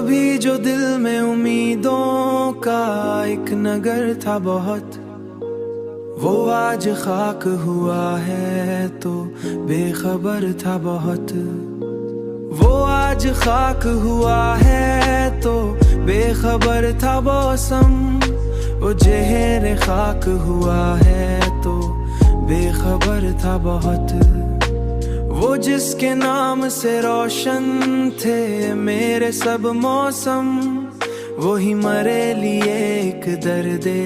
कभी जो दिल में उम्मीदों का एक नगर था बहुत, वो आज खाक हुआ है तो बेखबर था बहुत। वो आज खाक हुआ है तो बेखबर था मौसम, वो जहर खाक हुआ है तो बेखबर था बहुत। वो जिसके नाम से रोशन थे मेरे सब मौसम, वही मरे लिए एक दर्दे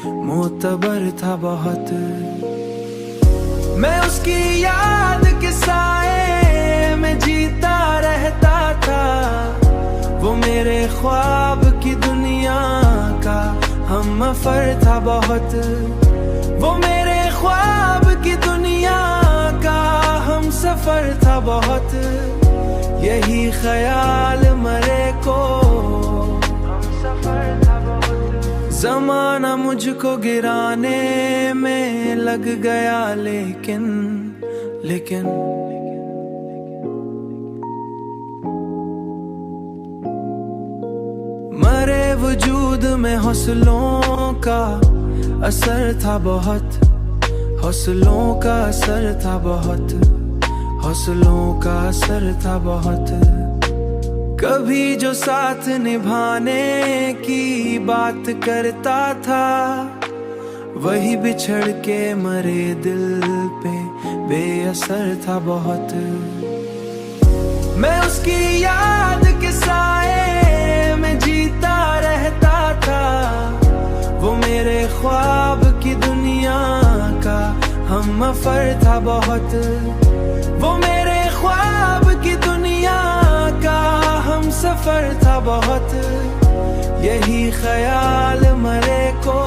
मोतबर था बहुत। मैं उसकी याद के साए में जीता रहता था, वो मेरे ख्वाब की दुनिया का हमसफर था बहुत। वो मेरे ख्वाब की दुनिया का हमसफर था बहुत। यही ख्याल मरे को हमसफर था बहुत। ज़माना मुझको गिराने में लग गया लेकिन मरे वजूद में हौसलों का असर था बहुत। हौसलों का असर था बहुत। हौसलों का असर था बहुत। कभी जो साथ निभाने की बात करता था, वही बिछड़ के मरे दिल पे बेअसर था बहुत। मैं उसकी याद के साए में जीता रहता था, वो मेरे ख्वाब की दुनिया का हमसफर था बहुत। वो मेरे ख्वाब की दुनिया का हमसफर था बहुत। यही ख्याल मरे को